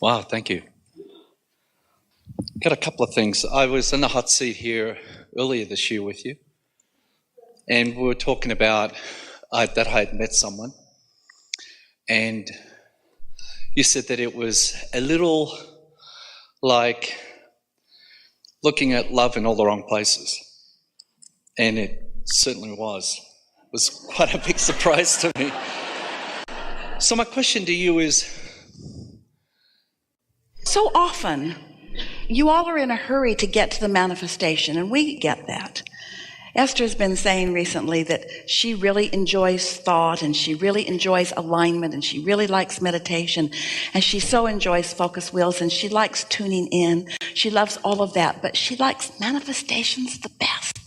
Wow, thank you. Got a couple of things. I was in the hot seat here earlier this year with you, and we were talking about that I had met someone, and you said that it was a little like looking at love in all the wrong places, and it certainly was. It was quite a big surprise to me. So my question to you is, so often, you all are in a hurry to get to the manifestation, and we get that. Esther's been saying recently that she really enjoys thought, and she really enjoys alignment, and she really likes meditation, and she so enjoys focus wheels, and she likes tuning in. She loves all of that, but she likes manifestations the best.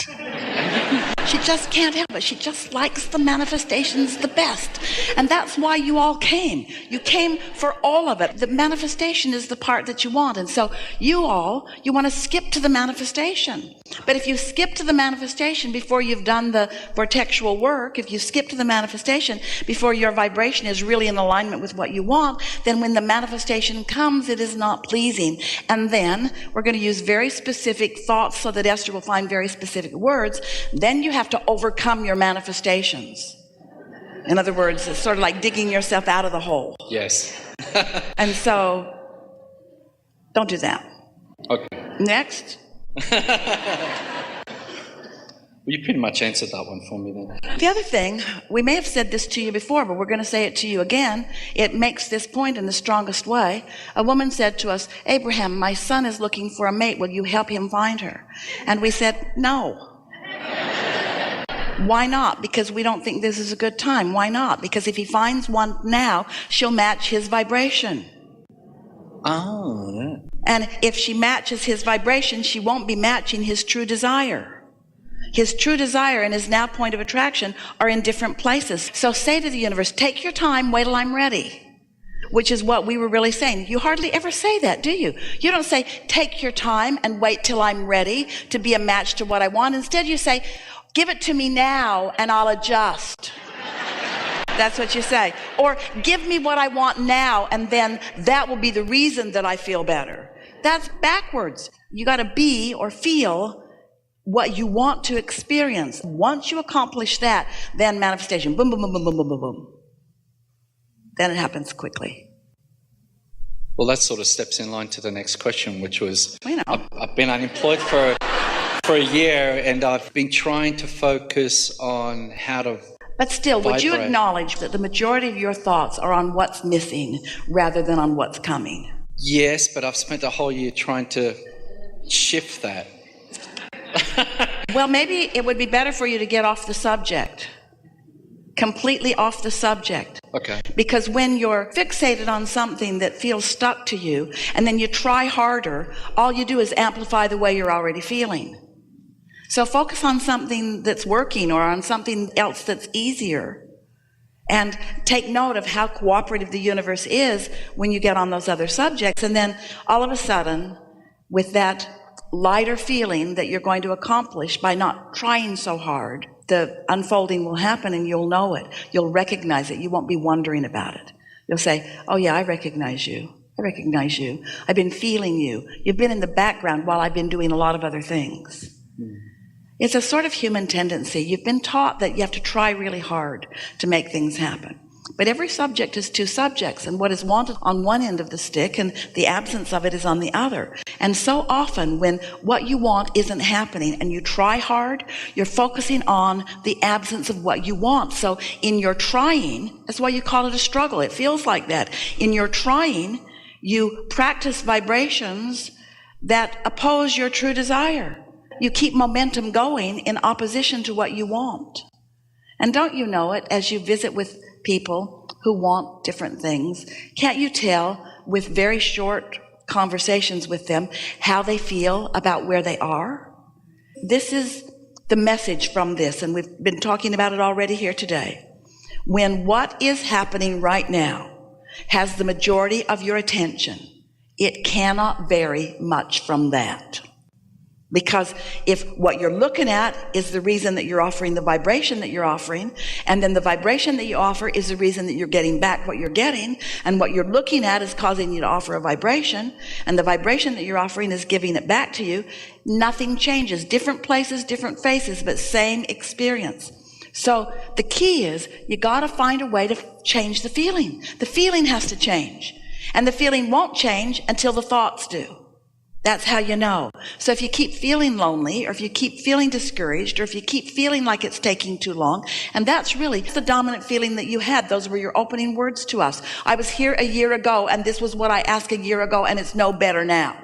She just can't help it. She just likes the manifestations the best. And that's why you all came. You came for all of it. The manifestation is the part that you want. And so you want to skip to the manifestation. But if you skip to the manifestation before you've done the vortexual work, if you skip to the manifestation before your vibration is really in alignment with what you want, then when the manifestation comes, it is not pleasing. And then we're going to use very specific thoughts so that Esther will find very specific words. Then you have to overcome your manifestations. In other words, it's sort of like digging yourself out of the hole. yes. And so, don't do that. Okay. Next. Well, you pretty much answered that one for me then. The other thing, we may have said this to you before, but we're going to say it to you again. It makes this point in the strongest way. A woman said to us, Abraham, my son is looking for a mate. Will you help him find her? And we said, no. Why not? Because we don't think this is a good time. Why not? Because if he finds one now, she'll match his vibration. Oh, yeah. And if she matches his vibration, she won't be matching his true desire. His true desire and his now point of attraction are in different places. So say to the universe, take your time, wait till I'm ready. Which is what we were really saying. You hardly ever say that, do you? You don't say, take your time and wait till I'm ready to be a match to what I want. Instead you say, give it to me now and I'll adjust. That's what you say. Or give me what I want now and then that will be the reason that I feel better. That's backwards. You got to be or feel what you want to experience. Once you accomplish that, then manifestation. Boom, boom, boom, boom, boom, boom, boom, boom. Then it happens quickly. Well, that sort of steps in line to the next question, which was, You know. I've been unemployed for a year, and I've been trying to focus on how to But still, would you vibrate. acknowledge that the majority of your thoughts are on what's missing rather than on what's coming? Yes, but I've spent a whole year trying to shift that. Well, maybe it would be better for you to get off the subject. Completely off the subject. Okay. Because when you're fixated on something that feels stuck to you, and then you try harder, all you do is amplify the way you're already feeling. So focus on something that's working or on something else that's easier. And take note of how cooperative the universe is when you get on those other subjects. And then all of a sudden, with that lighter feeling that you're going to accomplish by not trying so hard, the unfolding will happen and you'll know it. You'll recognize it. You won't be wondering about it. You'll say, oh yeah, I recognize you. I recognize you. I've been feeling you. You've been in the background while I've been doing a lot of other things. It's a sort of human tendency. You've been taught that you have to try really hard to make things happen. But every subject is two subjects, and what is wanted on one end of the stick and the absence of it is on the other. And so often when what you want isn't happening and you try hard, you're focusing on the absence of what you want. So in your trying, that's why you call it a struggle. It feels like that. In your trying, you practice vibrations that oppose your true desire. You keep momentum going in opposition to what you want. And don't you know it, as you visit with people who want different things, can't you tell with very short conversations with them how they feel about where they are? This is the message from this, and we've been talking about it already here today. When what is happening right now has the majority of your attention, it cannot vary much from that. Because if what you're looking at is the reason that you're offering the vibration that you're offering, and then the vibration that you offer is the reason that you're getting back what you're getting, and what you're looking at is causing you to offer a vibration, and the vibration that you're offering is giving it back to you, nothing changes. Different places, different faces, but same experience. So the key is you got to find a way to change the feeling. The feeling has to change. And the feeling won't change until the thoughts do. That's how you know. So if you keep feeling lonely, or if you keep feeling discouraged, or if you keep feeling like it's taking too long, and that's really the dominant feeling that you had. Those were your opening words to us. I was here a year ago, and this was what I asked a year ago, and it's no better now.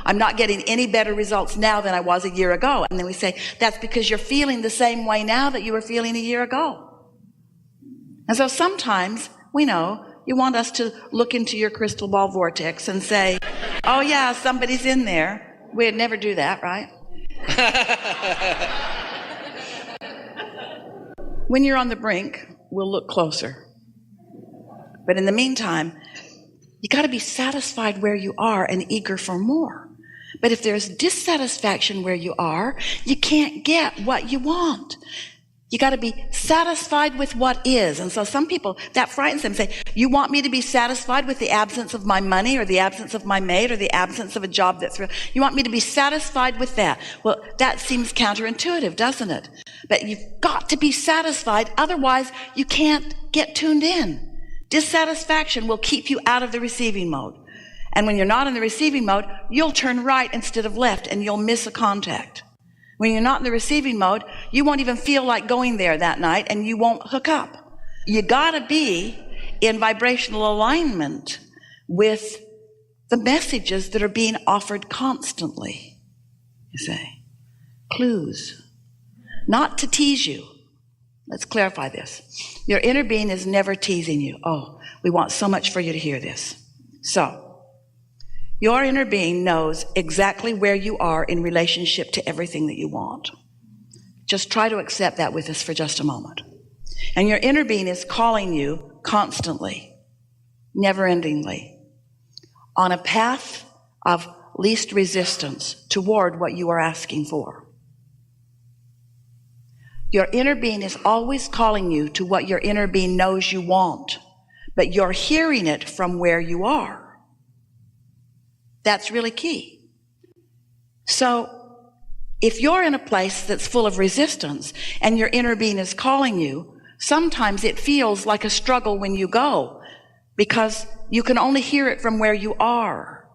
I'm not getting any better results now than I was a year ago. And then we say, that's because you're feeling the same way now that you were feeling a year ago. And so sometimes we know you want us to look into your crystal ball vortex and say, oh yeah, somebody's in there. We'd never do that, right? When you're on the brink, we'll look closer. But in the meantime, you got to be satisfied where you are and eager for more. But if there's dissatisfaction where you are, you can't get what you want. You got to be satisfied with what is. And so some people, that frightens them. Say, you want me to be satisfied with the absence of my money, or the absence of my mate, or the absence of a job that's real? You want me to be satisfied with that? Well, that seems counterintuitive, doesn't it? But you've got to be satisfied. Otherwise, you can't get tuned in. Dissatisfaction will keep you out of the receiving mode. And when you're not in the receiving mode, you'll turn right instead of left, and you'll miss a contact. When you're not in the receiving mode, you won't even feel like going there that night, and you won't hook up. You gotta be in vibrational alignment with the messages that are being offered constantly. You say, clues, not to tease you. Let's clarify this. Your inner being is never teasing you. Oh, we want so much for you to hear this. So, your inner being knows exactly where you are in relationship to everything that you want. Just try to accept that with us for just a moment. And your inner being is calling you constantly, never-endingly, on a path of least resistance toward what you are asking for. Your inner being is always calling you to what your inner being knows you want, but you're hearing it from where you are. That's really key. So if you're in a place that's full of resistance and your inner being is calling you, sometimes it feels like a struggle when you go, because you can only hear it from where you are.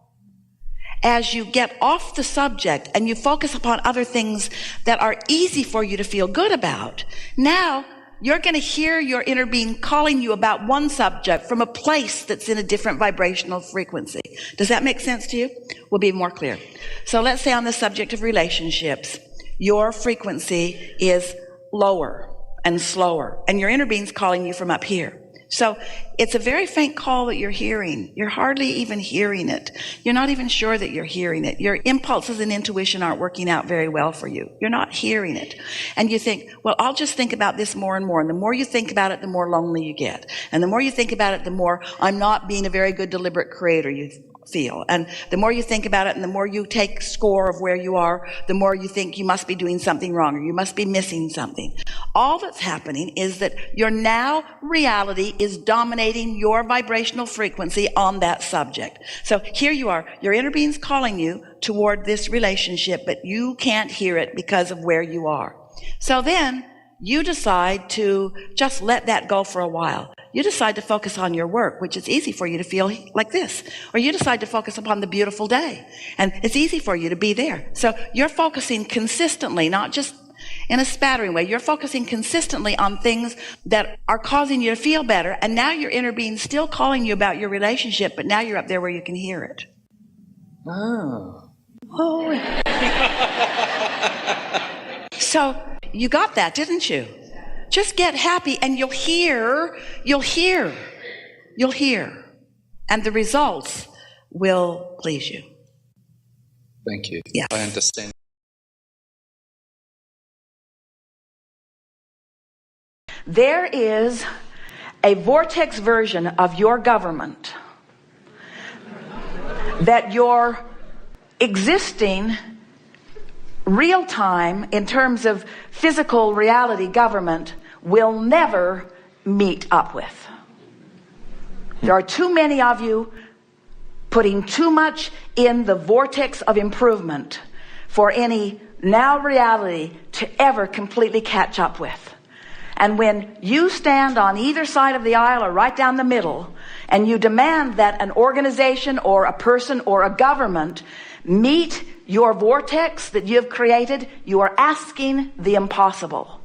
As you get off the subject and you focus upon other things that are easy for you to feel good about, now you're going to hear your inner being calling you about one subject from a place that's in a different vibrational frequency. Does that make sense to you? We'll be more clear. So let's say on the subject of relationships, your frequency is lower and slower, and your inner being's calling you from up here. So it's a very faint call that you're hearing. You're hardly even hearing it. You're not even sure that you're hearing it. Your impulses and intuition aren't working out very well for you. You're not hearing it. And you think, well, I'll just think about this more and more. And the more you think about it, the more lonely you get. And the more you think about it, the more I'm not being a very good deliberate creator you feel. And the more you think about it and the more you take score of where you are, the more you think you must be doing something wrong or you must be missing something. All that's happening is that your now reality is dominating your vibrational frequency on that subject. So here you are, your inner being's calling you toward this relationship, but you can't hear it because of where you are. So then you decide to just let that go for a while. You decide to focus on your work, which is easy for you to feel like this. Or you decide to focus upon the beautiful day, and it's easy for you to be there. So you're focusing consistently, not just in a spattering way. You're focusing consistently on things that are causing you to feel better, and now your inner being's still calling you about your relationship, but now you're up there where you can hear it. Oh. So you got that, didn't you? Just get happy and you'll hear. And the results will please you. Thank you. Yes. I understand. There is a vortex version of your government that you're existing real time, in terms of physical reality, government will never meet up with. There are too many of you putting too much in the vortex of improvement for any now reality to ever completely catch up with. And when you stand on either side of the aisle or right down the middle, and you demand that an organization or a person or a government meet your vortex that you have created, you are asking the impossible.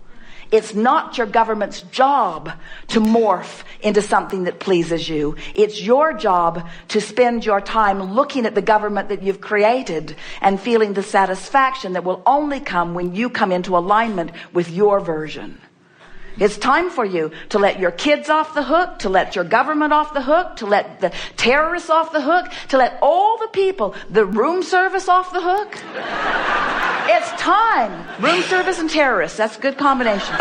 It's not your government's job to morph into something that pleases you. It's your job to spend your time looking at the government that you've created and feeling the satisfaction that will only come when you come into alignment with your version. It's time for you to let your kids off the hook, to let your government off the hook, to let the terrorists off the hook, to let all the people, the room service off the hook. It's time. Room service and terrorists, that's a good combination.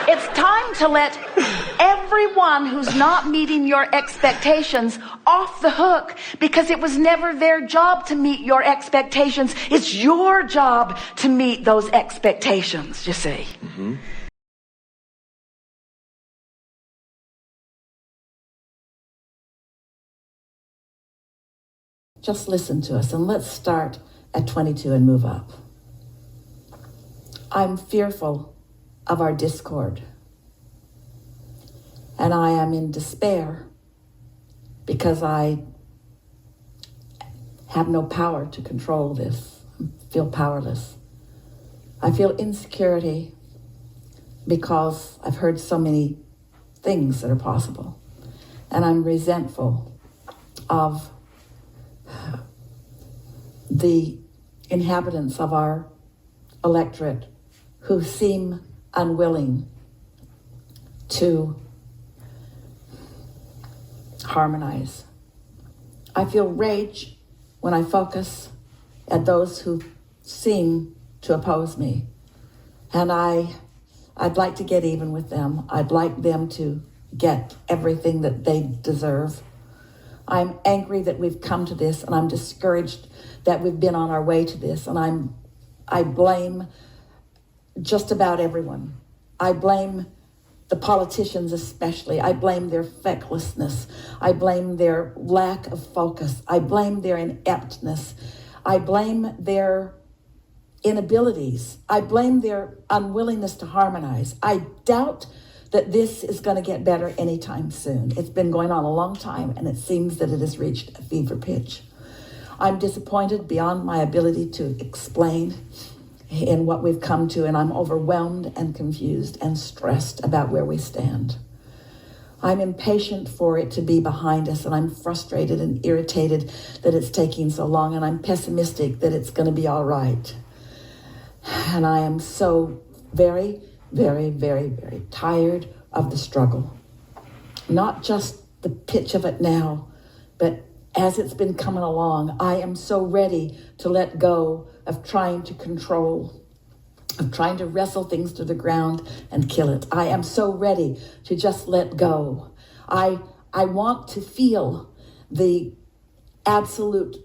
It's time to let everyone who's not meeting your expectations off the hook, because it was never their job to meet your expectations. It's your job to meet those expectations, you see. Mm-hmm. Just listen to us, and let's start at 22 and move up. I'm fearful of our discord, and I am in despair because I have no power to control this. I feel powerless. I feel insecurity because I've heard so many things that are possible, and I'm resentful of the inhabitants of our electorate who seem unwilling to harmonize. I feel rage when I focus at those who seem to oppose me. And I'd like to get even with them. I'd like them to get everything that they deserve. I'm angry that we've come to this, and I'm discouraged that we've been on our way to this. And I blame just about everyone. I blame the politicians especially. I blame their fecklessness. I blame their lack of focus. I blame their ineptness. I blame their inabilities. I blame their unwillingness to harmonize. I doubt that this is going to get better anytime soon. It's been going on a long time, and it seems that it has reached a fever pitch. I'm disappointed beyond my ability to explain in what we've come to, and I'm overwhelmed and confused and stressed about where we stand. I'm impatient for it to be behind us, and I'm frustrated and irritated that it's taking so long, and I'm pessimistic that it's going to be all right. And I am so very, very, very, very tired of the struggle. Not just the pitch of it now, but as it's been coming along. I am so ready to let go of trying to control, of trying to wrestle things to the ground and kill it. I am so ready to just let go. I want to feel the absolute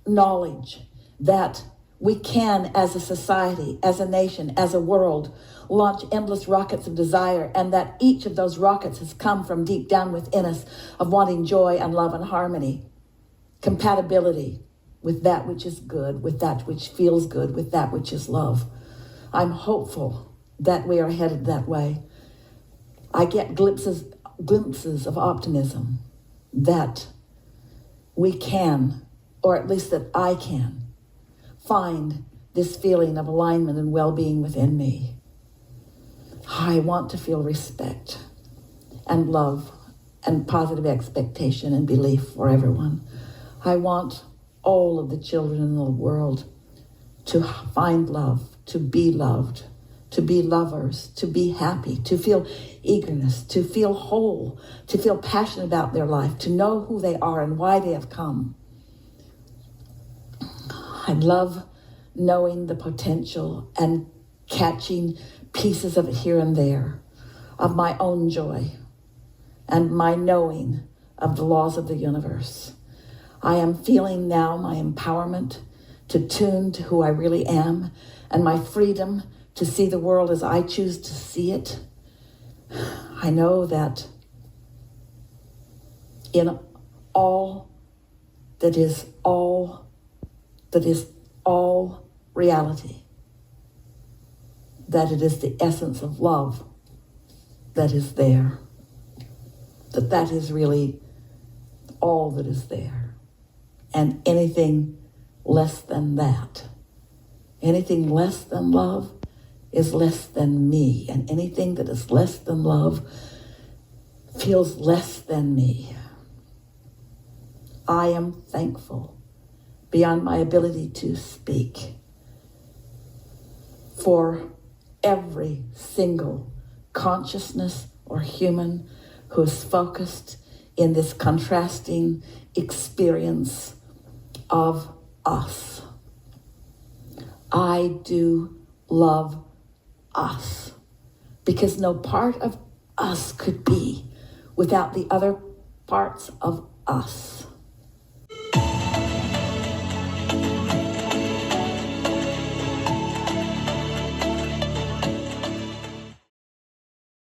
knowledge that we can, as a society, as a nation, as a world, launch endless rockets of desire, and that each of those rockets has come from deep down within us of wanting joy and love and harmony, compatibility with that which is good, with that which feels good, with that which is love. I'm hopeful that we are headed that way. I get glimpses of optimism that we can, or at least that I can, find this feeling of alignment and well-being within me. I want to feel respect and love and positive expectation and belief for everyone. I want all of the children in the world to find love, to be loved, to be lovers, to be happy, to feel eagerness, to feel whole, to feel passionate about their life, to know who they are and why they have come. I love knowing the potential and catching pieces of it here and there, of my own joy and my knowing of the laws of the universe. I am feeling now my empowerment to tune to who I really am and my freedom to see the world as I choose to see it. I know that in all that is all reality, that it is the essence of love that is there, that is really all that is there. And anything less than that, anything less than love is less than me. And anything that is less than love feels less than me. I am thankful beyond my ability to speak for every single consciousness or human who is focused in this contrasting experience of us. I do love us because no part of us could be without the other parts of us.